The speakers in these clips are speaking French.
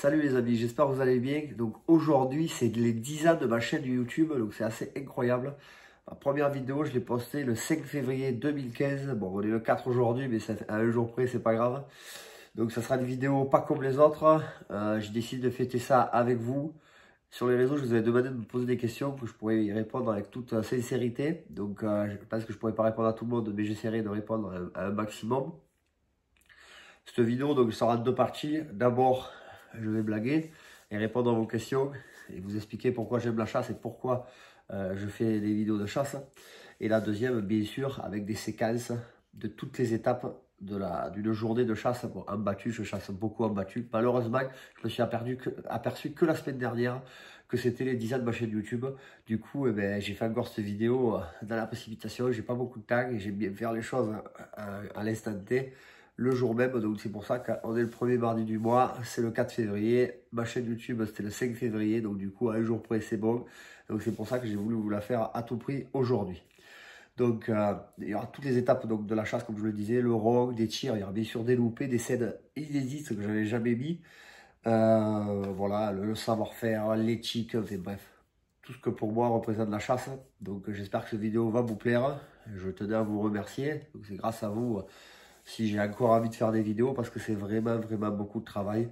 Salut les amis, j'espère que vous allez bien. Donc aujourd'hui, c'est les 10 ans de ma chaîne YouTube, donc c'est assez incroyable. Ma première vidéo, je l'ai postée le 5 février 2015. Bon, on est le 4 aujourd'hui, mais à un jour près, c'est pas grave. Donc ça sera une vidéo pas comme les autres. J'ai décidé de fêter ça avec vous. Sur les réseaux, je vous avais demandé de me poser des questions que je pourrais y répondre avec toute sincérité. Donc je pense que je pourrais pas répondre à tout le monde, mais j'essaierai de répondre à un maximum. Cette vidéo donc sera en deux parties. D'abord, je vais blaguer et répondre à vos questions et vous expliquer pourquoi j'aime la chasse et pourquoi je fais des vidéos de chasse. Et la deuxième, bien sûr, avec des séquences de toutes les étapes d'une journée de chasse. Bon, en battu, je chasse beaucoup en battu. Malheureusement, je me suis aperçu que la semaine dernière que c'était les 10 ans de ma chaîne YouTube. Du coup, j'ai fait encore cette vidéo dans la précipitation. J'ai pas beaucoup de temps et j'aime bien faire les choses à l'instant T. Le jour même, donc c'est pour ça qu'on est le premier mardi du mois, c'est le 4 février, ma chaîne YouTube c'était le 5 février, donc du coup à un jour près c'est bon, donc c'est pour ça que j'ai voulu vous la faire à tout prix aujourd'hui. Donc il y aura toutes les étapes donc, de la chasse comme je le disais, le rog, des tirs, il y aura bien sûr des loupés, des scènes inédites que j'avais jamais mis, voilà, le savoir-faire, l'éthique, enfin, bref, tout ce que pour moi représente la chasse, donc j'espère que cette vidéo va vous plaire, je tenais à vous remercier, donc c'est grâce à vous si j'ai encore envie de faire des vidéos parce que c'est vraiment beaucoup de travail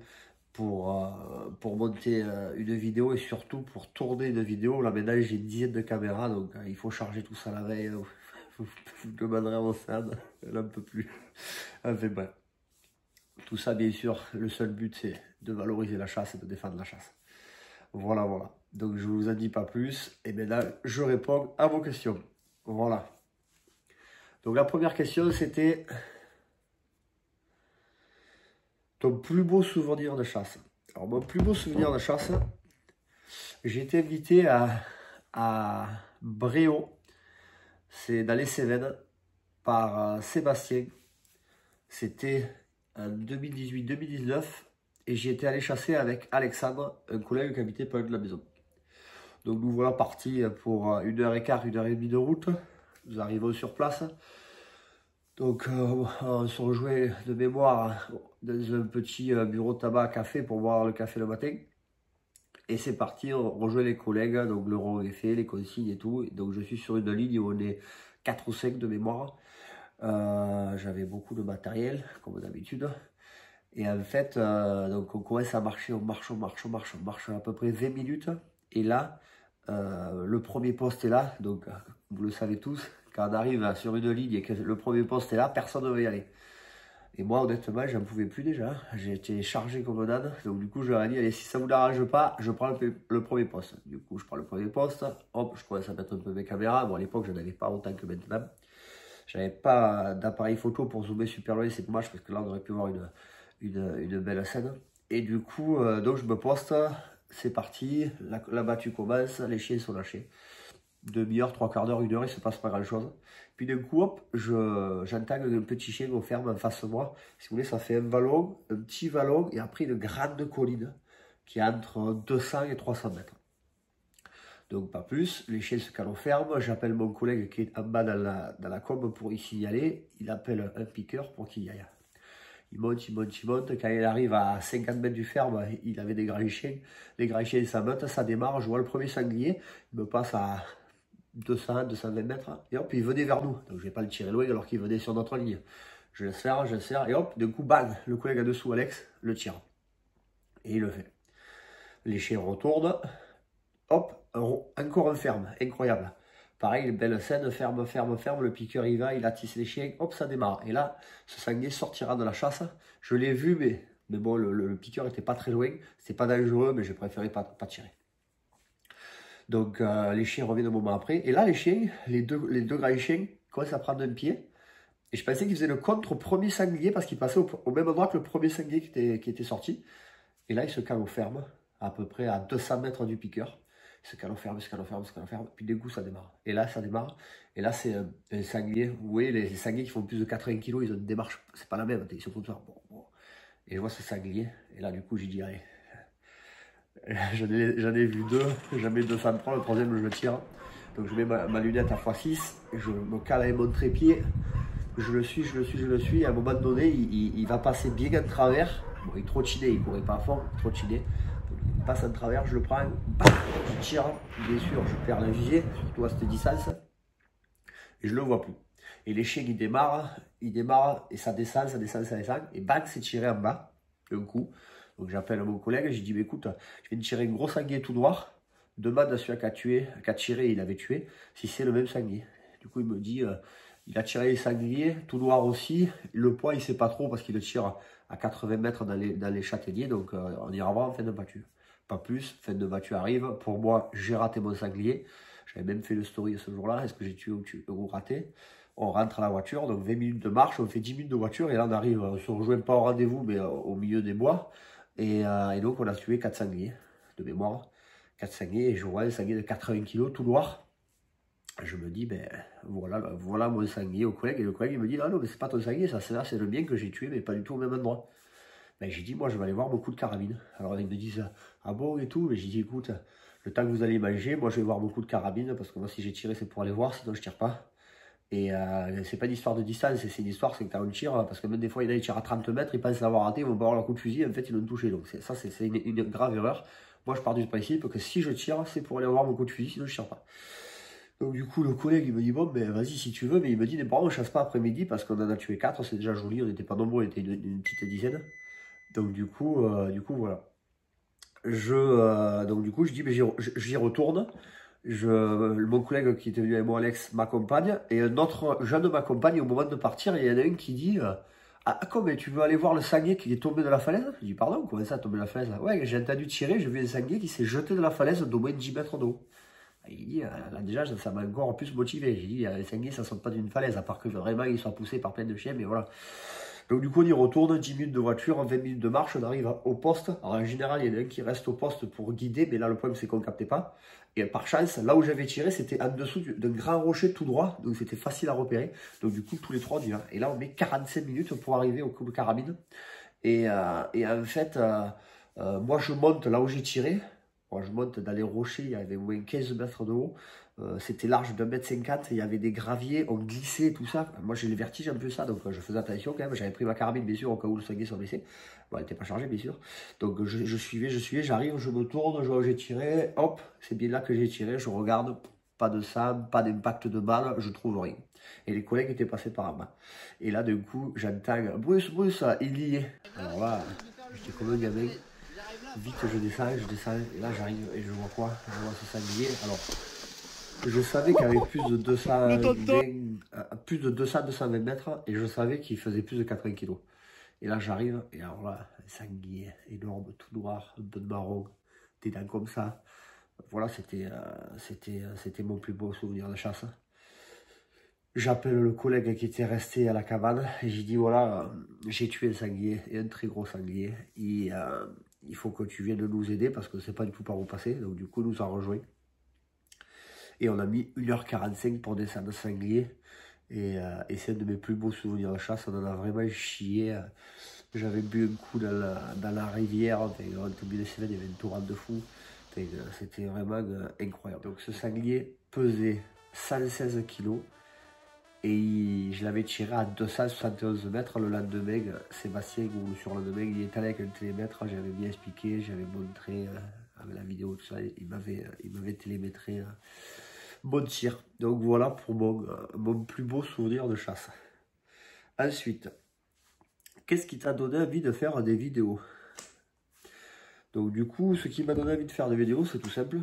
pour monter une vidéo et surtout pour tourner une vidéo. Là maintenant j'ai une dizaine de caméras donc il faut charger tout ça la veille. Vous demanderez à mon Sam, elle n'en peut plus. Enfin bref. Tout ça bien sûr, le seul but c'est de valoriser la chasse et de défendre la chasse. Voilà. Donc je ne vous en dis pas plus et maintenant je réponds à vos questions. Voilà. Donc la première question c'était... Ton plus beau souvenir de chasse. Alors, mon plus beau souvenir de chasse, j'ai été invité à Bréau, c'est dans les Cévennes, par Sébastien. C'était en 2018-2019 et j'y étais allé chasser avec Alexandre, un collègue qui habitait pas loin de la maison. Donc, nous voilà partis pour 1h15, 1h30 de route. Nous arrivons sur place. Donc, on se rejoint de mémoire dans un petit bureau de tabac à café pour boire le café le matin. Et c'est parti, on rejoint les collègues, donc le rang est fait, les consignes et tout. Donc, je suis sur une ligne où on est 4 ou 5 de mémoire. J'avais beaucoup de matériel, comme d'habitude. Et en fait, donc on commence à marcher, on marche à peu près 20 minutes. Et là, le premier poste est là, donc vous le savez tous. Quand on arrive sur une ligne et que le premier poste est là, personne ne veut y aller. Et moi, honnêtement, j'en pouvais plus déjà. J'ai été chargé comme un âne. Donc, du coup, je leur ai dit, allez, si ça ne vous arrange pas, je prends le premier poste. Du coup, je prends le premier poste. Hop, je commence à mettre un peu mes caméras. Bon, à l'époque, je n'avais pas autant que maintenant. Je n'avais pas d'appareil photo pour zoomer super loin. C'est dommage parce que là, on aurait pu voir une belle scène. Et du coup, donc, je me poste. C'est parti. La battue commence. Les chiens sont lâchés. Demi-heure, trois quarts d'heure, 1 heure, il ne se passe pas grand-chose. Puis d'un coup, hop, j'entends un petit chien au ferme en face de moi. Si vous voulez, ça fait un petit vallon, et après une grande colline qui est entre 200 et 300 mètres. Donc pas plus, les chiens se calent au ferme. J'appelle mon collègue qui est en bas dans la combe pour ici y aller. Il appelle un piqueur pour qu'il y aille. Il monte. Quand il arrive à 50 mètres du ferme, il avait des grands chiens. Les grands chiens, ça monte, ça démarre. Je vois le premier sanglier. Il me passe à 200, 220 mètres, et hop, il venait vers nous. Donc je ne vais pas le tirer loin alors qu'il venait sur notre ligne. Je laisse faire, et hop, d'un coup, bang, le collègue en dessous, Alex, le tire. Et il le fait. Les chiens retournent, hop, encore un ferme, incroyable. Pareil, belle scène, ferme, le piqueur y va, il attisse les chiens, hop, ça démarre. Et là, ce sanglier sortira de la chasse. Je l'ai vu, mais bon, le piqueur n'était pas très loin. C'était pas dangereux, mais j'ai préféré pas tirer. Donc les chiens reviennent un moment après. Et là, les chiens, les deux grands chiens commencent à prendre un pied. Et je pensais qu'ils faisaient le contre au premier sanglier parce qu'ils passaient au même endroit que le premier sanglier qui était sorti. Et là, ils se calent au ferme, à peu près à 200 mètres du piqueur. Ils se calent au ferme. Puis d'un coup, ça démarre. Et là, ça démarre. Et là, c'est un sanglier. Vous voyez, les sangliers qui font plus de 80 kg, ils ont une démarche. C'est pas la même. Ils sont comme ça. Bon. Et je vois ce sanglier. Et là, du coup, j'ai dit, allez. J'en ai vu 2, j'en mets 203, le troisième je le tire. Donc je mets ma lunette à x6, je me cale avec mon trépied, je le suis, et à un moment donné il va passer bien en travers, Bon, il trottinait, il courait pas à fond, il trottinait. Donc, il passe en travers, je le prends, bam, je tire. Bien sûr, je perds le vivier, surtout à cette distance. Et je le vois plus. Et l'échec, il démarre, et ça descend, ça descend, ça descend. Et bang, c'est tiré en bas, d'un coup. Donc j'appelle mon collègue, j'ai dit, mais écoute, je viens de tirer un gros sanglier tout noir. Demande à celui qui a tiré, il avait tué, si c'est le même sanglier. Du coup, il me dit, il a tiré les sangliers, tout noir aussi. Le poids, il ne sait pas trop parce qu'il le tire à 80 mètres dans les châtaigniers. Donc on ira voir en fin de battue. Pas plus, fin de battue arrive. Pour moi, j'ai raté mon sanglier. J'avais même fait le story ce jour-là. Est-ce que j'ai tué ou raté? On rentre à la voiture, donc 20 minutes de marche, on fait 10 minutes de voiture. Et là, on arrive, on ne se rejoint pas au rendez-vous, mais au milieu des bois. Et donc, on a tué 4 sangliers de mémoire. 4 sangliers, et je vois un sanglier de 80 kg tout noir. Je me dis, ben voilà mon sanglier au collègue. Et le collègue, il me dit, non, mais c'est pas ton sanglier, ça c'est le mien que j'ai tué, mais pas du tout au même endroit. Ben, j'ai dit, moi, je vais aller voir mon coup de carabine. Alors, ils me disent, ah bon et tout. Mais j'ai dit, écoute, le temps que vous allez manger, moi, je vais voir mon coup de carabine, parce que moi, si j'ai tiré, c'est pour aller voir, sinon je tire pas. Et c'est pas une histoire de distance, c'est une histoire, c'est que quand on tire, parce que même des fois, il y en a qui tirent à 30 mètres, ils pensent l'avoir raté, ils vont pas avoir leur coup de fusil, en fait, ils l'ont touché. Donc, ça, c'est une grave erreur. Moi, je pars du principe que si je tire, c'est pour aller avoir mon coup de fusil, sinon je tire pas. Donc du coup, le collègue, il me dit, bon, ben vas-y si tu veux, mais il me dit, mais bon, on chasse pas après-midi parce qu'on en a tué 4, c'est déjà joli, on n'était pas nombreux, on était une petite dizaine. Donc du coup, voilà. Donc du coup, je dis, mais j'y retourne. Mon collègue qui était venu avec moi, Alex, m'accompagne, et un autre jeune m'accompagne. Au moment de partir, il y en a un qui dit, ah comme, tu veux aller voir le sanglier qui est tombé de la falaise? Je dis, pardon, comment ça, tombé de la falaise? Ouais, j'ai entendu tirer, j'ai vu un sanglier qui s'est jeté de la falaise d'au moins 10 mètres d'eau. Il dit, là déjà, ça m'a encore plus motivé. J'ai dit, les sangliers, ça ne saute pas d'une falaise, à part que vraiment, ils soient poussés par plein de chiens, mais voilà. Donc du coup, on y retourne, 10 minutes de voiture, 20 minutes de marche, on arrive au poste. Alors en général, il y en a un qui reste au poste pour guider, mais là, le problème, c'est qu'on ne captait pas. Et par chance, là où j'avais tiré, c'était en dessous d'un grand rocher tout droit, donc c'était facile à repérer. Donc du coup, tous les trois, on y va. Et là, on met 45 minutes pour arriver au coup de carabine. Et en fait, moi, je monte là où j'ai tiré. Bon, je monte dans les rochers, il y avait au moins 15 mètres de haut. C'était large de 1,50 m, il y avait des graviers, on glissait, tout ça. Moi, j'ai le vertige un peu ça, donc je faisais attention quand même. J'avais pris ma carabine, bien sûr, au cas où le sanglier soit blessé. Bon, elle n'était pas chargée, bien sûr. Donc je suivais, j'arrive, je me tourne, je vois où j'ai tiré. Hop, c'est bien là que j'ai tiré. Je regarde, pas de sang, pas d'impact de balle, je trouve rien. Et les collègues étaient passés par là. Et là, d'un coup, j'entends Bruce, il y est. Alors là, j'étais comme un gamin. Vite, je descends, et là j'arrive et je vois quoi? Je vois ce sanglier. Alors, je savais qu'avec plus de 220 mètres, et je savais qu'il faisait plus de 80 kg. Et là j'arrive, et alors là, un sanglier énorme, tout noir, un peu de marron, des dents comme ça. Voilà, c'était mon plus beau souvenir de chasse. J'appelle le collègue qui était resté à la cabane, et j'ai dit, voilà, j'ai tué un sanglier, et un très gros sanglier. Il faut que tu viennes nous aider parce que je ne sais pas du tout par où passer. Donc du coup, nous a rejoint. Et on a mis 1h45 pour descendre le sanglier. Et c'est un de mes plus beaux souvenirs de chasse. On en a vraiment chié. J'avais bu un coup dans la rivière. Enfin, on était bien il y avait une torrente de fou. C'était vraiment incroyable. Donc ce sanglier pesait 116 kg. Et je l'avais tiré à 271 mètres le lendemain. Sébastien, ou sur le lendemain, il est allé avec un télémètre. J'avais bien expliqué, j'avais montré avec la vidéo, tout ça. Il m'avait télémétré mon tir. Donc voilà pour mon plus beau souvenir de chasse. Ensuite, qu'est-ce qui t'a donné envie de faire des vidéos? Donc du coup, ce qui m'a donné envie de faire des vidéos, c'est tout simple.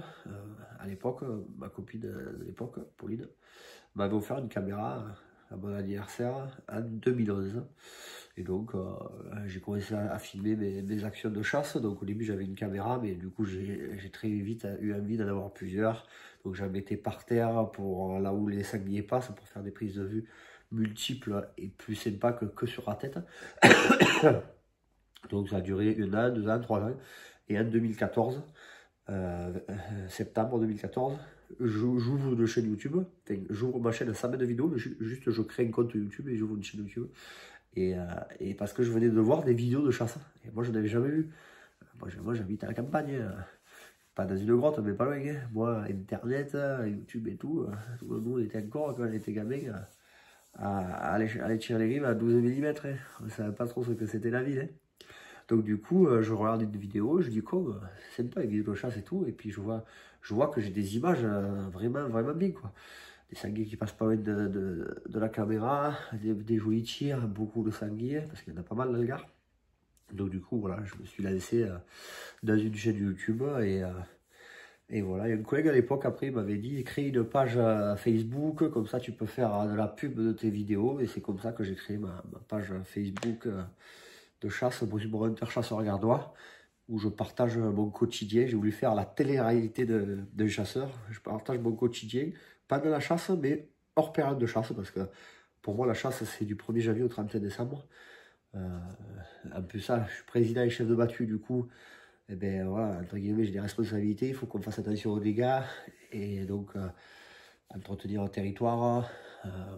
À l'époque, ma copine de l'époque, Pauline, m'avait offert une caméra à mon anniversaire en 2011. Et donc, j'ai commencé à filmer mes actions de chasse. Donc au début, j'avais une caméra, mais du coup, j'ai très vite eu envie d'en avoir plusieurs. Donc j'en mettais par terre pour là où les sangliers passent, pour faire des prises de vue multiples et plus sympas que sur la tête. Donc ça a duré 1 an, 2 ans, 3 ans. Et en 2014, septembre 2014, j'ouvre une chaîne YouTube. Enfin, j'ouvre ma chaîne sans mettre de vidéo, mais juste je crée un compte YouTube et j'ouvre une chaîne YouTube. Et parce que je venais de voir des vidéos de chasse. Et moi, je n'avais jamais vu. Moi, j'habite à la campagne. Pas dans une grotte, mais pas loin. Hein. Moi, Internet, YouTube et tout. Nous, on était encore, quand on était gamin, à aller tirer les grives à 12 mm. Hein. On ne savait pas trop ce que c'était la ville. Hein. Donc du coup, je regarde une vidéo, je dis quoi, c'est sympa les vidéos de chasse et tout, et puis je vois que j'ai des images vraiment, vraiment bien, quoi. Des sangliers qui passent pas loin de la caméra, des jolis tirs, beaucoup de sangliers, parce qu'il y en a pas mal dans le Gard. Donc du coup, voilà, je me suis lancé dans une chaîne YouTube, et voilà, il y a une collègue à l'époque, après, il m'avait dit, crée une page Facebook, comme ça tu peux faire de la pub de tes vidéos, et c'est comme ça que j'ai créé ma page Facebook de chasse, mon Hunter chasseur gardois, où je partage mon quotidien. J'ai voulu faire la télé-réalité d'un chasseur. Je partage mon quotidien, pas de la chasse, mais hors période de chasse, parce que pour moi, la chasse, c'est du 1er janvier au 31 décembre. Un peu ça, je suis président et chef de battu, du coup, et ben voilà, entre guillemets, j'ai des responsabilités, il faut qu'on fasse attention aux dégâts, et donc entretenir un territoire,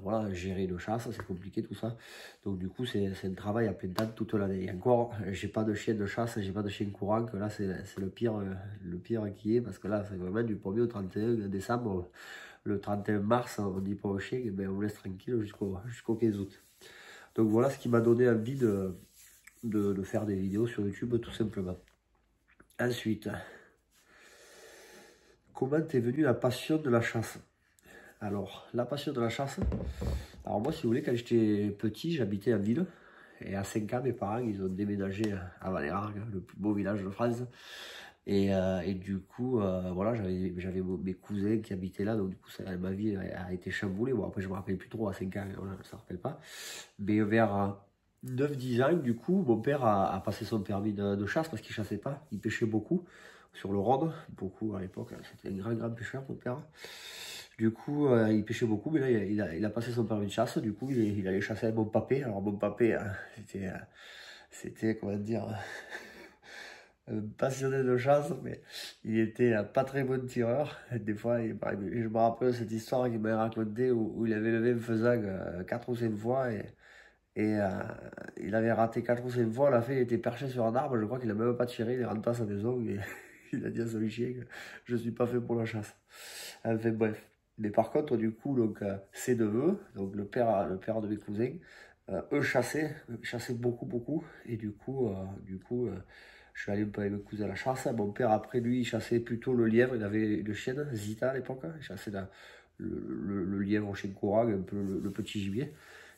voilà, gérer une chasse, c'est compliqué tout ça. Donc du coup, c'est un travail à plein temps toute l'année. Et encore, j'ai pas de chien de chasse, j'ai pas de chien courant, que là, c'est le pire qui est, parce que là, c'est vraiment du 1er au 31 décembre. Le 31 mars, on dit pas au chien, et ben, on laisse tranquille jusqu'au 15 août. Donc voilà ce qui m'a donné envie de faire des vidéos sur YouTube, tout simplement. Ensuite, comment t'es venue la passion de la chasse? Alors, la passion de la chasse, alors moi, si vous voulez, quand j'étais petit, j'habitais en ville. Et à 5 ans, mes parents, ils ont déménagé à Valérargues, le plus beau village de France. Et du coup, voilà, j'avais mes cousins qui habitaient là. Donc, du coup, ma vie a été chamboulée. Bon, après, je me rappelle plus trop, à 5 ans, voilà, ça ne me rappelle pas. Mais vers 9-10 ans, du coup, mon père a passé son permis de chasse parce qu'il ne chassait pas. Il pêchait beaucoup sur le Rhône, beaucoup à l'époque. C'était un grand pêcheur, mon père. Du coup, il pêchait beaucoup, mais là, il a passé son permis de chasse. Du coup, il allait chasser avec mon papé. Alors, mon papé, c'était, comment dire, un passionné de chasse, mais il était pas très bon tireur. Des fois, je me rappelle cette histoire qu'il m'a racontée où il avait levé un faisan 4 ou 5 fois et il avait raté 4 ou 5 fois. À la fin, il était perché sur un arbre. Je crois qu'il n'a même pas tiré. Il est rentré à sa maison et il a dit à son chien que je ne suis pas fait pour la chasse. Enfin, bref. Mais par contre, du coup, donc, ses neveux, donc le père de mes cousins, eux chassaient beaucoup. Et du coup, je suis allé un peu avec mes cousins à la chasse. Mon père, après lui, il chassait plutôt le lièvre. Il avait une chienne, Zita à l'époque. Il chassait le lièvre au chien courant, un peu le petit gibier.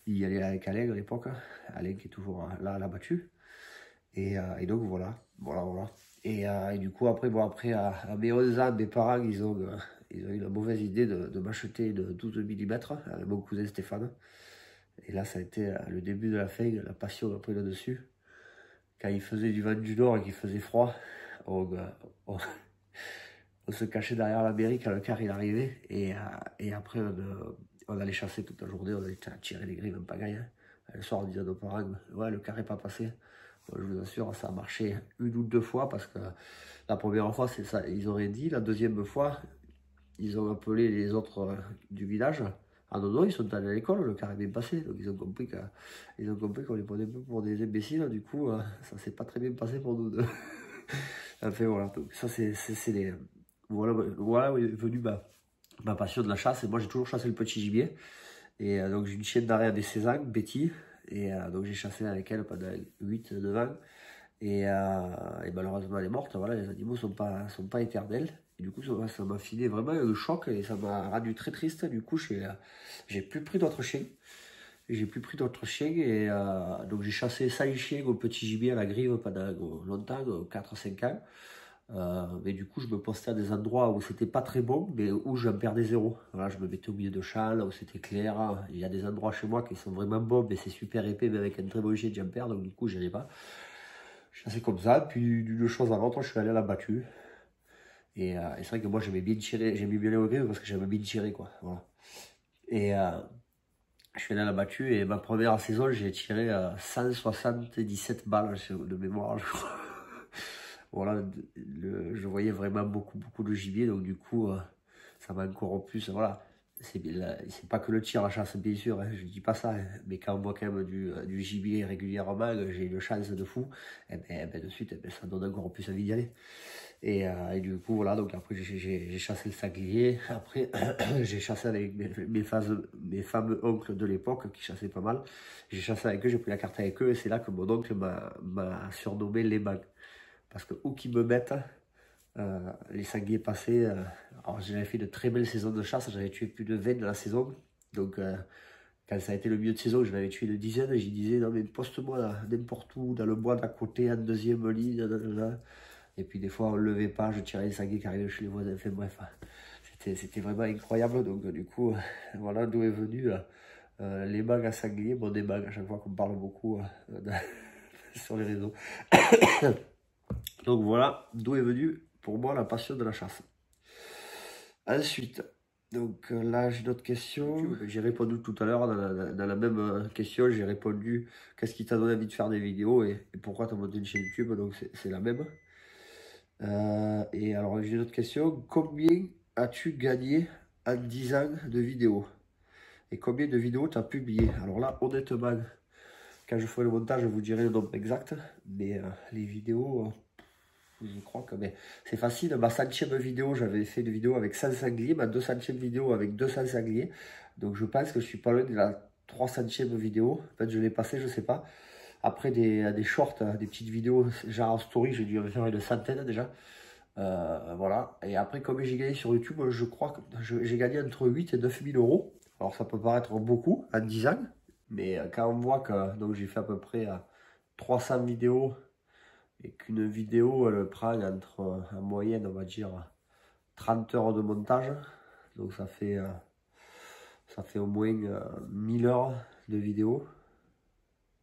Il y allait avec Alain à l'époque. Alain qui est toujours là à la battue. Et donc voilà. Et du coup, après, à mes 11 ans, mes parents, ils ont eu la mauvaise idée de m'acheter une 12 mm avec mon cousin Stéphane. Et là, ça a été le début de la fin, la passion a pris là-dessus. Quand il faisait du vent du nord et qu'il faisait froid, on se cachait derrière la mairie quand le car il arrivait. Et après, on allait chasser toute la journée, on allait tirer les grilles, même pas gagner. Le soir, on disait à nos parents, ouais, le car n'est pas passé. Je vous assure, ça a marché 1 ou 2 fois parce que la première fois, c'est ça, ils auraient dit. La deuxième fois, ils ont appelé les autres du village. Ah non, ils sont allés à l'école, le car est bien passé. Donc ils ont compris qu'on les prenait un peu pour des imbéciles. Du coup, ça s'est pas très bien passé pour nous deux. Enfin voilà, donc ça c'est les. Voilà où est venue ma passion de la chasse. Et moi j'ai toujours chassé le petit gibier. Et donc j'ai une chienne d'arrêt des 16 ans, Betty. Et donc j'ai chassé avec elle pendant 8-9 ans. Et malheureusement elle est morte. Voilà, les animaux sont pas éternels. Et du coup ça m'a filé vraiment un choc et ça m'a rendu très triste. Du coup j'ai plus pris d'autres chiens. Et donc j'ai chassé 5 chiens au petit gibier à la grive pendant longtemps, 4-5 ans. Mais du coup, je me postais à des endroits où c'était pas très bon, mais où j'en perdais zéro. Voilà, je me mettais au milieu de champs, là où c'était clair. Il y a des endroits chez moi qui sont vraiment bons, mais c'est super épais, mais avec un très bon chien, j'en perds, donc du coup, j'y allais pas. Je chassais comme ça, puis d'une chose à l'autre, je suis allé à la battue. Et c'est vrai que moi, j'aimais bien tirer, j'aimais bien les grives parce que j'aimais bien tirer, quoi. Voilà. Et je suis allé à la battue, et ma première saison, j'ai tiré 177 balles de mémoire, je crois. Voilà, je voyais vraiment beaucoup de gibier, donc du coup, ça m'a encore plus, voilà. c'est pas que le tir, la chasse, bien sûr, hein, je dis pas ça, hein, mais quand on voit quand même du gibier régulièrement, j'ai une chance de fou, et ben, de suite, ça donne encore plus envie d'y aller. Et du coup, voilà, donc après j'ai chassé le sanglier, après j'ai chassé avec mes fameux oncles de l'époque qui chassaient pas mal, j'ai chassé avec eux, j'ai pris la carte avec eux, et c'est là que mon oncle m'a surnommé les mags, parce que où qu'ils me mettent, les sangliers passés, alors j'avais fait de très belles saisons de chasse, j'avais tué plus de 20 dans la saison, donc quand ça a été le milieu de saison, je l'avais tué une dizaine, et j'y disais non mais poste-moi n'importe où, dans le bois d'à côté, en deuxième ligne, et puis des fois on ne levait pas, je tirais les sangliers qui arrivaient chez les voisins, enfin bref, c'était vraiment incroyable, donc du coup, voilà d'où est venu les mags à sanglier, bon des mags à chaque fois qu'on parle beaucoup sur les réseaux. Donc voilà d'où est venu pour moi la passion de la chasse. Ensuite, donc là j'ai d'autres questions. J'ai répondu tout à l'heure dans la même question, j'ai répondu qu'est-ce qui t'a donné envie de faire des vidéos et pourquoi tu as monté une chaîne YouTube, donc c'est la même. Et alors j'ai d'autres questions. Combien as-tu gagné en 10 ans de vidéos? Et combien de vidéos tu as publié? Alors là honnêtement, quand je ferai le montage je vous dirai le nombre exact, mais les vidéos... je crois que c'est facile. Ma centième vidéo, j'avais fait une vidéo avec 100 sangliers. Ma 200e vidéo avec 200 sangliers. Donc je pense que je suis pas loin de la 300e vidéo. En fait, je l'ai passé, je sais pas. Après des shorts, des petites vidéos, genre en story, j'ai dû en faire une centaine déjà. Voilà. Et après, comme j'ai gagné sur YouTube, je crois que j'ai gagné entre 8 et 9 000 euros. Alors ça peut paraître beaucoup en 10 ans. Mais quand on voit que donc j'ai fait à peu près 300 vidéos et qu'une vidéo elle prend entre en moyenne on va dire 30 heures de montage, donc ça fait au moins 1000 heures de vidéo,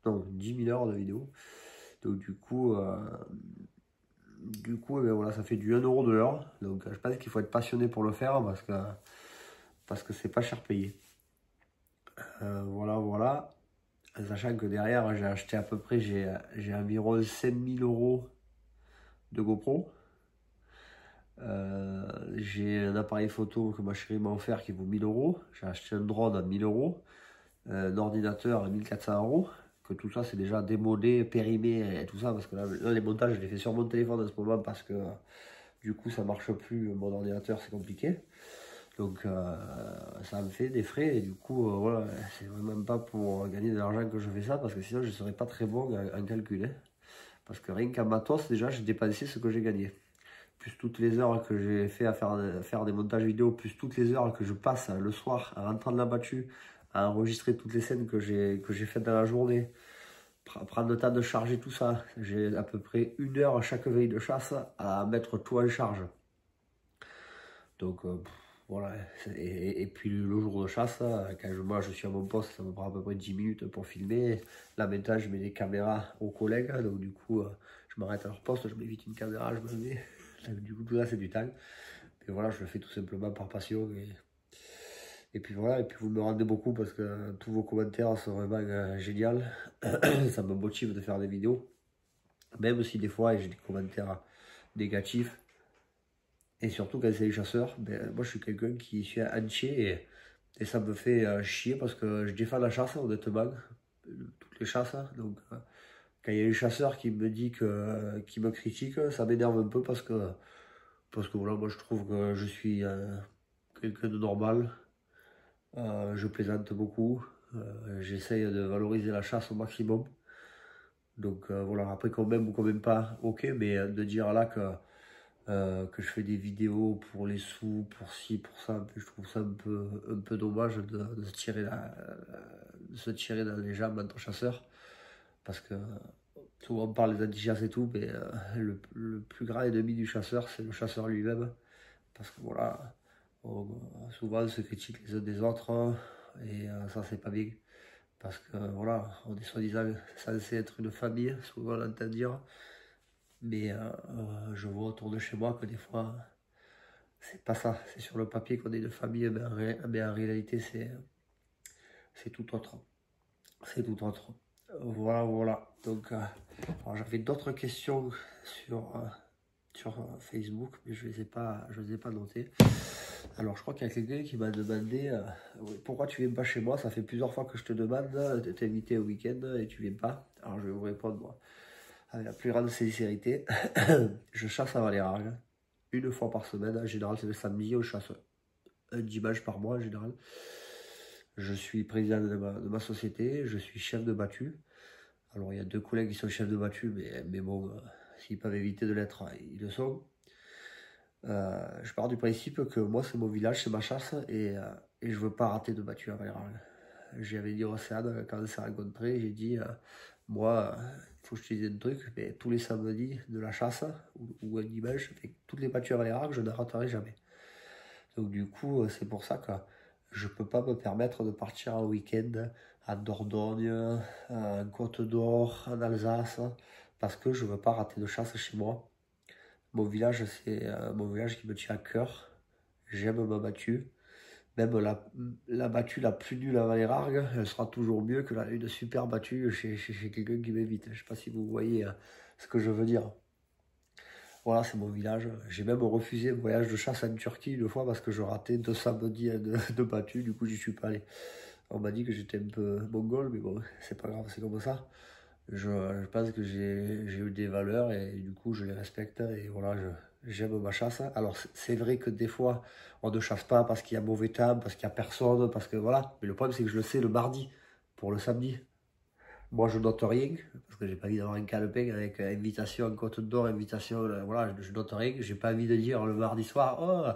non 10 000 heures de vidéo, donc du coup eh bien, voilà, ça fait du 1 euro de l'heure, donc je pense qu'il faut être passionné pour le faire parce que c'est pas cher payé. Voilà, sachant que derrière j'ai acheté à peu près, j'ai environ 5000 euros de GoPro. J'ai un appareil photo que ma chérie m'a offert qui vaut 1000 euros. J'ai acheté un drone à 1000 euros, un ordinateur à 1400 euros. Que tout ça c'est déjà démodé, périmé et tout ça. Parce que là les montages je les fais sur mon téléphone en ce moment parce que du coup ça marche plus. Mon ordinateur c'est compliqué. Donc ça me fait des frais et du coup voilà, c'est vraiment pas pour gagner de l'argent que je fais ça parce que sinon je serais pas très bon en calcul. Hein. Parce que rien qu'à matos déjà j'ai dépensé ce que j'ai gagné. Plus toutes les heures que j'ai fait à faire des montages vidéo, plus toutes les heures que je passe le soir à rentrer de la battue, à enregistrer toutes les scènes que j'ai faites dans la journée, prendre le temps de charger tout ça. J'ai à peu près 1 heure à chaque veille de chasse à mettre tout en charge. Donc voilà, et puis le jour de chasse, quand moi je suis à mon poste, ça me prend à peu près 10 minutes pour filmer. Là maintenant je mets des caméras aux collègues, donc du coup je m'arrête à leur poste, je m'évite une caméra, je me mets. Du coup, tout ça, c'est du temps. Et voilà, je le fais tout simplement par passion. Et puis voilà, et puis vous me rendez beaucoup parce que tous vos commentaires sont vraiment géniaux. Ça me motive de faire des vidéos. Même si des fois j'ai des commentaires négatifs. Et surtout quand c'est les chasseurs, ben, moi je suis quelqu'un qui suis entier et ça me fait chier parce que je défends la chasse honnêtement. Toutes les chasses. Donc quand il y a les chasseurs qui me disent qui me critiquent, ça m'énerve un peu parce que voilà, moi je trouve que je suis quelqu'un de normal, je plaisante beaucoup, j'essaye de valoriser la chasse au maximum. Donc voilà, après qu'on m'aime ou qu'on m'aime pas, ok, mais de dire là que je fais des vidéos pour les sous, pour ci, pour ça, je trouve ça un peu dommage de se tirer dans les jambes en tant que chasseur. Parce que souvent on parle des anti-chasses et tout, mais le plus grand ennemi du chasseur, c'est le chasseur lui-même. Parce que voilà, souvent on se critique les uns des autres et ça c'est pas bien. Parce que voilà, on est soi-disant censé être une famille, souvent on l'entend dire. Mais je vois autour de chez moi que des fois, c'est pas ça. C'est sur le papier qu'on est une famille, mais en réalité c'est tout autre. C'est tout autre. Voilà. Donc, alors j'avais d'autres questions sur Facebook, mais je les ai pas notés. Alors, je crois qu'il y a quelqu'un qui m'a demandé pourquoi tu viens pas chez moi. Ça fait plusieurs fois que je te demande de t'inviter au week-end et tu viens pas. Alors, je vais vous répondre, moi, avec la plus grande sincérité. Je chasse à Valérargues une fois par semaine. En général, c'est le samedi. On chasse un dimanche par mois, en général. Je suis président de ma société. Je suis chef de battu. Alors, il y a 2 collègues qui sont chefs de battu, mais bon, s'ils peuvent éviter de l'être, ils le sont. Je pars du principe que moi, c'est mon village, c'est ma chasse, et je veux pas rater de battu à Valérargues. J'avais dit au Océane, quand on s'est rencontrés, j'ai dit, moi, il faut que je te dise un truc, mais tous les samedis de la chasse, ou un dimanche, toutes les battues à Valérargues, je ne raterai jamais. Donc du coup, c'est pour ça que je peux pas me permettre de partir un week-end en Dordogne, en Côte d'Or, en Alsace, parce que je veux pas rater de chasse chez moi. Mon village, c'est mon village qui me tient à cœur. J'aime ma battue. Même la battue la plus nulle à Valérargues, elle sera toujours mieux que une super battue chez quelqu'un qui m'invite. Je ne sais pas si vous voyez ce que je veux dire. Voilà, c'est mon village. J'ai même refusé un voyage de chasse en Turquie une fois parce que je ratais 2 samedis de battue. Du coup, j'y suis pas allé. On m'a dit que j'étais un peu mongol, mais bon, c'est pas grave, c'est comme ça. Je pense que j'ai eu des valeurs et du coup je les respecte et voilà, j'aime ma chasse. Alors c'est vrai que des fois on ne chasse pas parce qu'il y a mauvais temps, parce qu'il n'y a personne, parce que voilà. Mais le problème c'est que je le sais le mardi pour le samedi. Moi je note rien parce que j'ai pas envie d'avoir un calepin avec invitation en Côte d'Or, invitation, voilà, je note rien. J'ai pas envie de dire le mardi soir, oh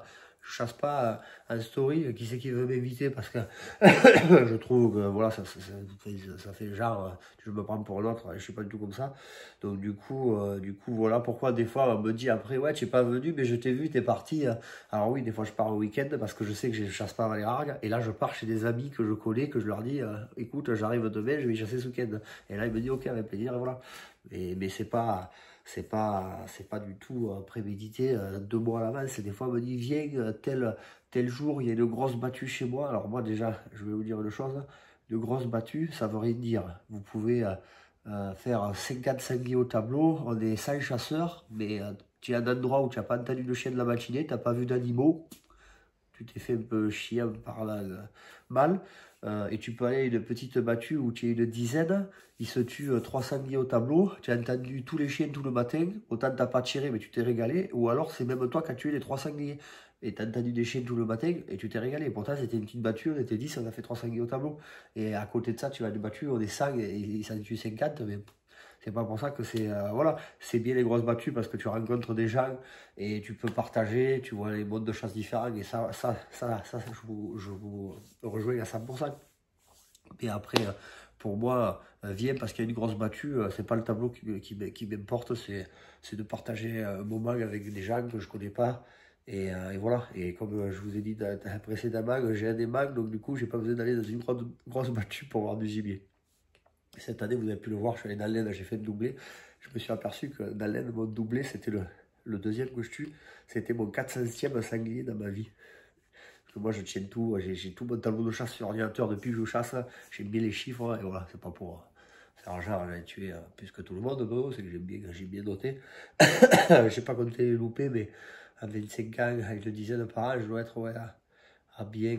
je chasse pas en story, qui c'est qui veut m'inviter parce que je trouve que voilà, ça fait genre, je me prends pour l'autre, je suis pas du tout comme ça. Donc du coup, voilà pourquoi des fois on me dit après, ouais, tu es pas venu, mais je t'ai vu, t'es parti. Alors oui, des fois je pars au week-end parce que je sais que je chasse pas à Valérargues, et là je pars chez des amis que je connais, que je leur dis, écoute, j'arrive demain, je vais chasser ce week-end. Et là il me dit, ok, avec plaisir, et voilà. Mais c'est pas du tout prémédité 2 mois à l'avance. Des fois, on me dit, viens, tel jour, il y a une grosse battue chez moi. Alors moi, déjà, je vais vous dire une chose, une grosse battue, ça veut rien dire. Vous pouvez faire 50 sangliers au tableau, on est 100 chasseurs, mais tu es à un endroit où tu n'as pas entendu le chien de la matinée, tu n'as pas vu d'animaux, tu t'es fait un peu chier par là, mal, et tu peux aller à une petite battue où tu es une dizaine, ils se tuent 3 sangliers au tableau, tu as entendu tous les chiens tout le matin, autant t'as pas tiré mais tu t'es régalé, ou alors c'est même toi qui as tué les 3 sangliers, et tu as entendu des chiens tout le matin et tu t'es régalé. Pourtant c'était une petite battue, on était 10, on a fait 3 sangliers au tableau, et à côté de ça tu as une battue, on est 100 et ils s'en tuent 50, mais c'est pas pour ça que c'est voilà, c'est bien les grosses battues parce que tu rencontres des gens et tu peux partager, tu vois les modes de chasse différents, et ça je vous rejoins à 100%. Mais après, pour moi, viens parce qu'il y a une grosse battue, c'est pas le tableau qui m'importe, c'est de partager un moment avec des gens que je connais pas. Et voilà, et comme je vous ai dit précédemment, j'ai un aimant, donc du coup, j'ai pas besoin d'aller dans une grosse battue pour voir du gibier. Cette année, vous avez pu le voir, je suis allé dans l'Aisne, j'ai fait le doublé. Je me suis aperçu que dans l'Aisne, mon doublé, c'était le deuxième que je tue. C'était mon 400e sanglier dans ma vie. Parce que moi, je tiens tout, j'ai tout mon tableau de chasse sur ordinateur depuis que je chasse. J'aime bien les chiffres, et voilà, c'est pas pour faire genre, j'en ai tué plus que tout le monde, c'est que j'ai bien noté. J'ai pas compté les loupés, mais à 25 ans, avec une dizaine par an, je dois être ouais, à bien.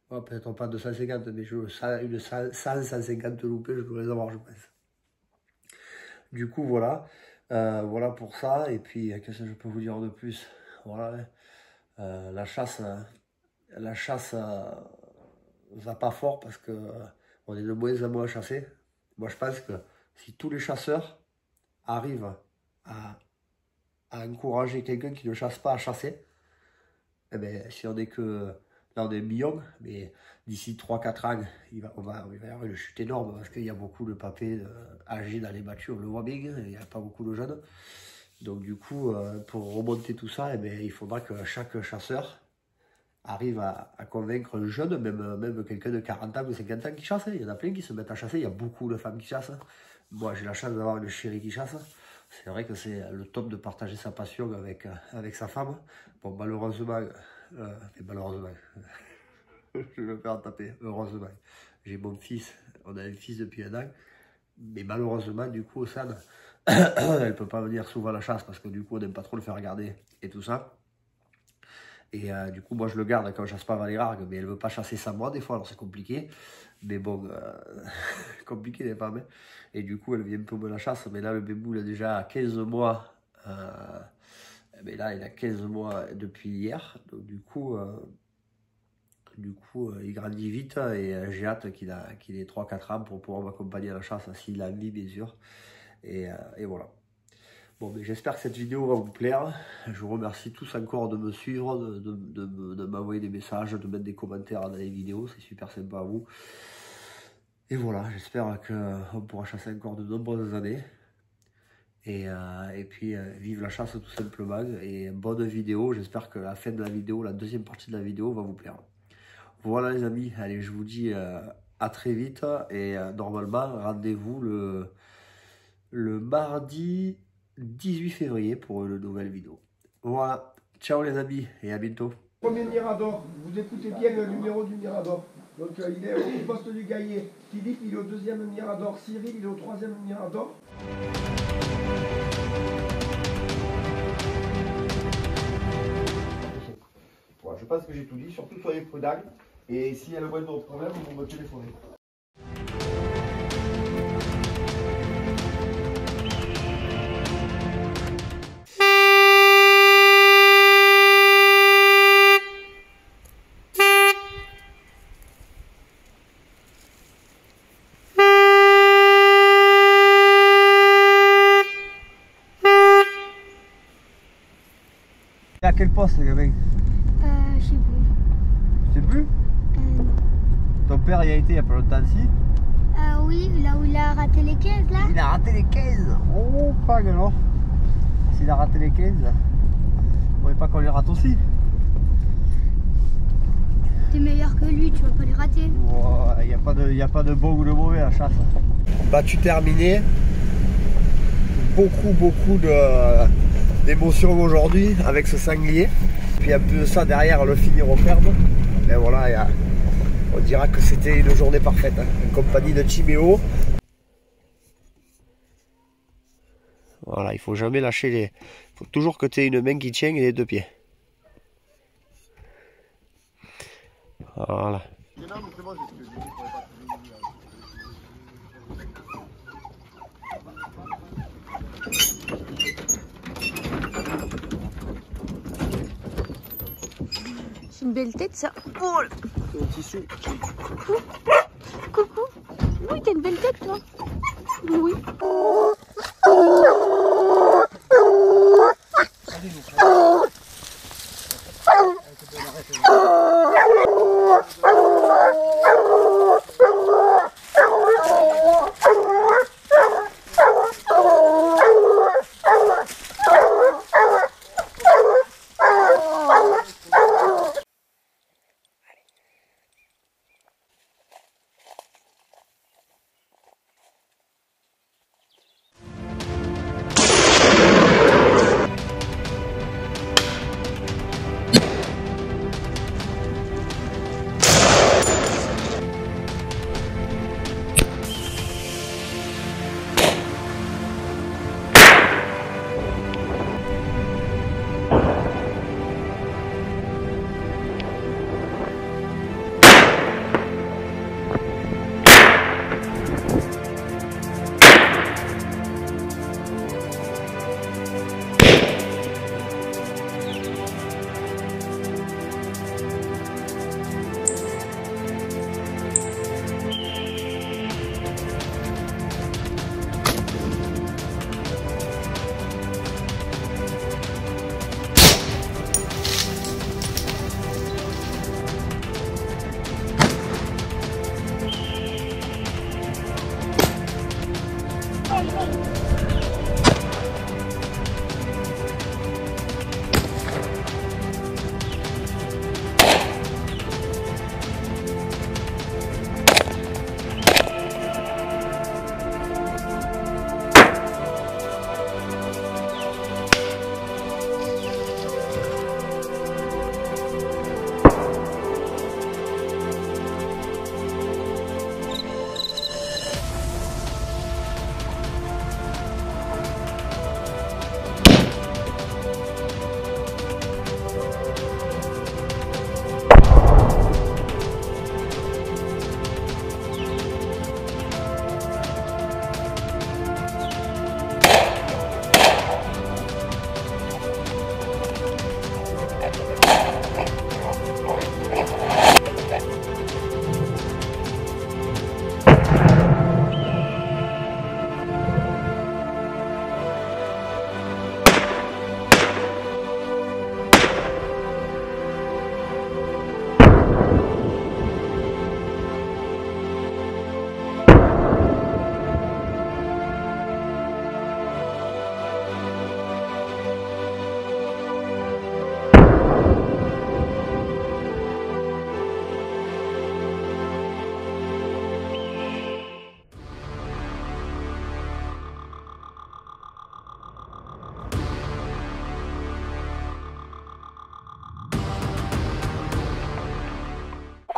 Peut-être pas 250, mais une 150 loupés, je dois les avoir, je pense. Du coup, voilà. Voilà pour ça. Et puis, qu'est-ce que je peux vous dire de plus? Voilà. La chasse va pas fort parce que on est de moins en moins à chasser. Moi, je pense que si tous les chasseurs arrivent à, à encourager quelqu'un qui ne chasse pas à chasser, eh ben, si on est que... Là, on est millions, mais d'ici 3-4 ans, il va y avoir une chute énorme parce qu'il y a beaucoup de papés âgés dans les battues, on le voit bien, il n'y a pas beaucoup de jeunes. Donc du coup, pour remonter tout ça, eh ben, il faudra que chaque chasseur arrive à convaincre un jeune, même quelqu'un de 40 ans ou 50 ans qui chasse. Il y en a plein qui se mettent à chasser, il y a beaucoup de femmes qui chassent. Moi, j'ai la chance d'avoir une chérie qui chasse. C'est vrai que c'est le top de partager sa passion avec sa femme. Bon, malheureusement, je vais me faire taper, heureusement. J'ai mon fils, on a un fils depuis 1 an. Mais malheureusement, du coup, San, elle peut pas venir souvent à la chasse parce que du coup, on n'aime pas trop le faire regarder et tout ça. Et du coup, moi, je le garde quand je chasse pas Valérargue, mais elle veut pas chasser sans moi des fois, alors c'est compliqué. Mais bon, compliqué les femmes. Hein. Et du coup, elle vient un peu me la chasse. Mais là, le bébou, il a déjà 15 mois. Mais là, il a 15 mois depuis hier. Donc, du coup, il grandit vite. Et j'ai hâte qu'il ait 3-4 ans pour pouvoir m'accompagner à la chasse, s'il a envie, bien sûr. Et voilà. Bon, mais j'espère que cette vidéo va vous plaire. Je vous remercie tous encore de me suivre, de m'envoyer des messages, de mettre des commentaires dans les vidéos. C'est super sympa à vous. Et voilà, j'espère qu'on pourra chasser encore de nombreuses années. Et puis, vive la chasse tout simplement. Et bonne vidéo. J'espère que la fin de la vidéo, la deuxième partie de la vidéo va vous plaire. Voilà les amis. Allez, je vous dis à très vite. Et normalement, rendez-vous le mardi 18 février pour une nouvelle vidéo. Voilà, ciao les amis et à bientôt. Premier Mirador, vous écoutez bien le numéro du Mirador. Donc il est au poste du Gaillet. Philippe il est au deuxième Mirador. Cyril il est au troisième Mirador. Voilà, je pense que j'ai tout dit, surtout soyez prudents. Et s'il y a le moindre problème, vous me téléphonez. À quel poste, gamin? Je sais plus. Tu sais plus? Non. Ton père y a été il y a pas longtemps ci? Oui, là où il a raté les 15 là. Il a raté les 15. Oh, pas alors. S'il a raté les 15, on ne pas qu'on les rate aussi. T'es meilleur que lui, tu vas pas les rater. Il n'y a pas de bon ou de mauvais à la chasse. Battu terminé. Beaucoup d'émotions aujourd'hui avec ce sanglier. Puis un peu de ça derrière le finir au ferme. Et voilà, on dira que c'était une journée parfaite. Hein, en compagnie de Timéo. Voilà, il faut jamais lâcher les... Il faut toujours que tu aies une main qui tienne et les deux pieds. Voilà. C'est une belle tête ça. Oh là. C'est un tissu. Coucou. Oui, t'as une belle tête toi. Oui.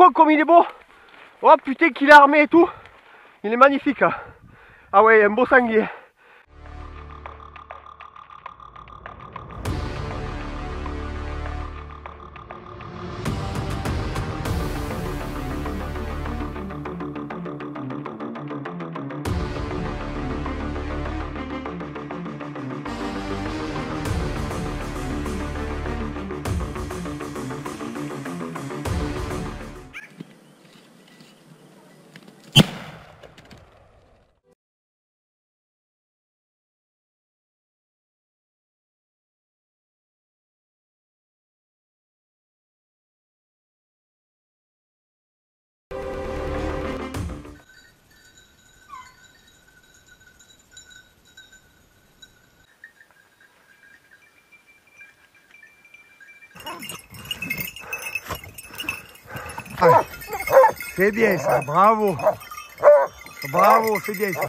contre, comme il est beau. Oh putain, qu'il est armé et tout. Il est magnifique. Ah ouais, un beau sanglier. Ah, c'est bien ça, bravo. Bravo, c'est bien ça.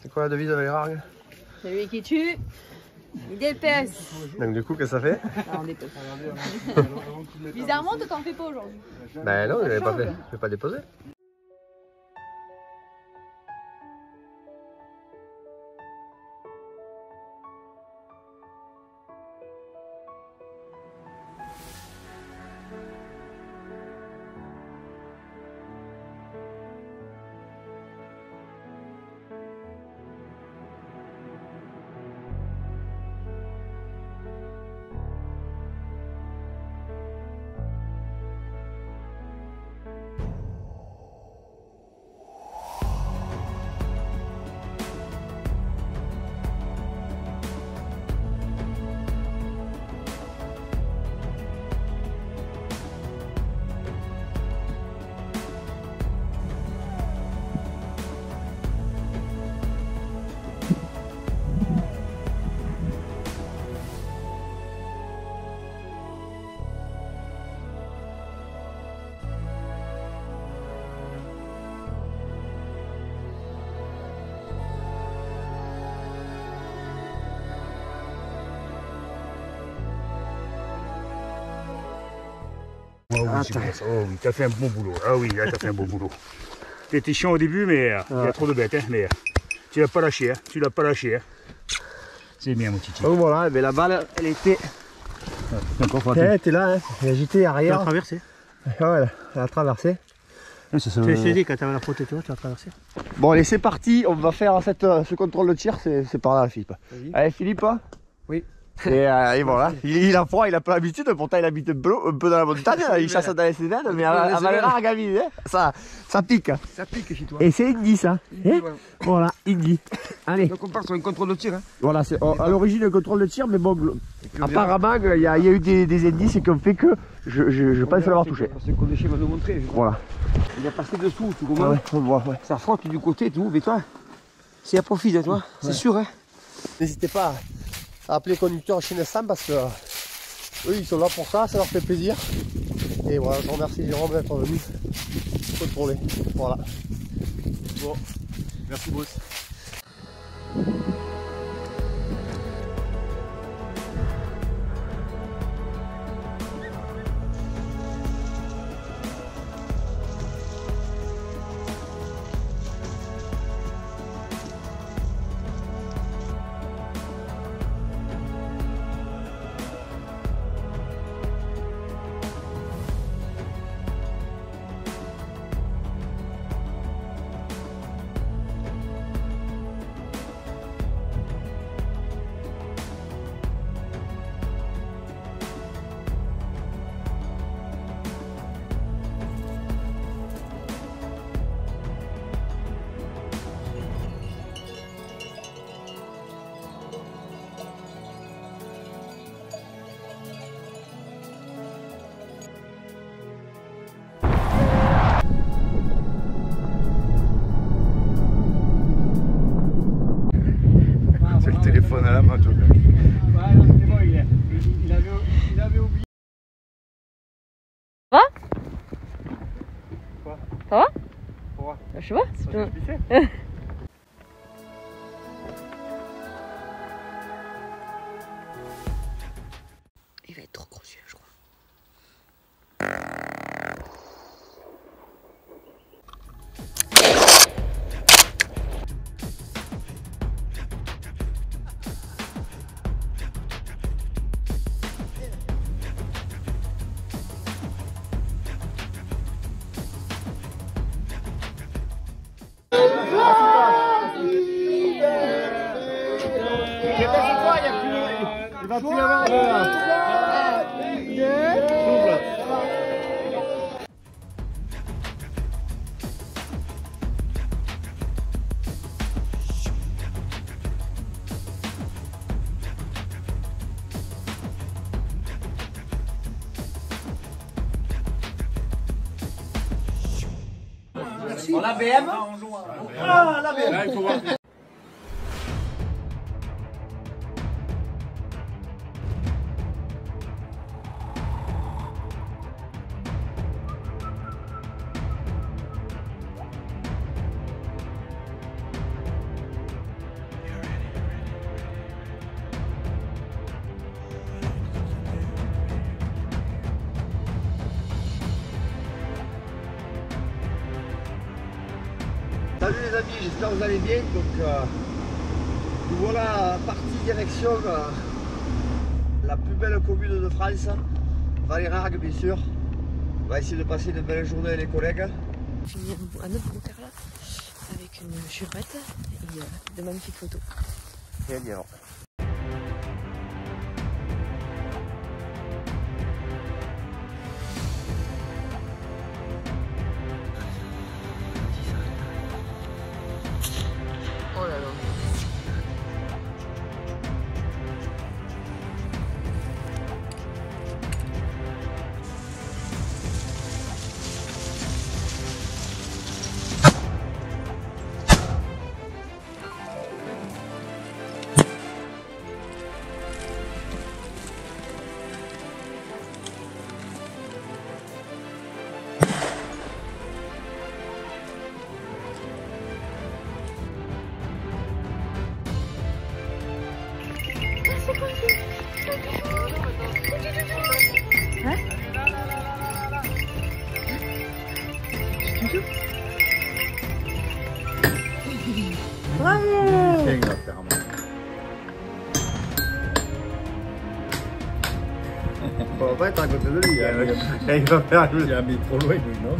C'est quoi la devise avec les rares? Celui qui tue, il dépèse. Donc du coup, qu'est-ce que ça fait? Non, on dépèse. Bizarrement, toi t'en fais pas aujourd'hui. Ben non, je l'avais pas fait. Je vais pas déposer. Oh oui, t'as fait un bon boulot. Ah oui, là t'as fait un bon boulot. T'étais chiant au début, mais il y a trop de bêtes. Hein, mais tu l'as pas lâché. Hein, tu l'as pas lâché. Hein. C'est bien, mon titi. Donc voilà, mais la balle, elle était. Elle était là, hein. Elle agitée arrière. Tu as traversé. Ouais, elle a traversé. Tu as essayé quand tu avais la protection, tu as traversé. Bon, allez, c'est parti. On va faire ce contrôle de tir. C'est par là, Philippe. Allez, Philippe. Oui. Et voilà, il a froid, il a pas l'habitude, pourtant il habite un peu dans la montagne, il chasse dans les Cévennes, mais à Valera, Gavine, ça pique. Ça pique chez toi. Et c'est Indy ça. Indy, ouais. Voilà, Indy. Allez. Donc on part sur un contrôle de tir. Hein. Voilà, c'est à l'origine un contrôle de tir, mais bon, apparemment il y a eu des indices qui ont fait que je pense l'avoir touché. Parce que le déchet va nous montrer. Voilà. Il a passé dessous, tu comprends? Ouais, on voit, ouais. Ça frotte du côté, tu ouvres et toi, c'est à profit de toi, c'est sûr. Hein. N'hésitez pas à appeler conducteur chez Nessan parce que eux ils sont là pour ça, ça leur fait plaisir. Et voilà, je remercie Jérôme d'être venu contrôler. Voilà. Bon, merci boss. C'est le téléphone à la main, tout le monde. Ouais, non, c'est bon, il avait oublié. Ça va? Quoi? Ça va? Pourquoi? Je sais pas. Ça t'a pissé? Il va être trop grossier, je crois. Il va plus y avoir On la BM. Ah, la BM. Salut les amis, j'espère que vous allez bien. Donc nous voilà parti direction la plus belle commune de France, Valérargues bien sûr. On va essayer de passer une belle journée avec les collègues. Finir à notre monteur là, avec une churette et de magnifiques photos. Et allez alors. Oh là là. On va pas être à côté de lui. Il va faire. Il a mis trop loin, lui, non?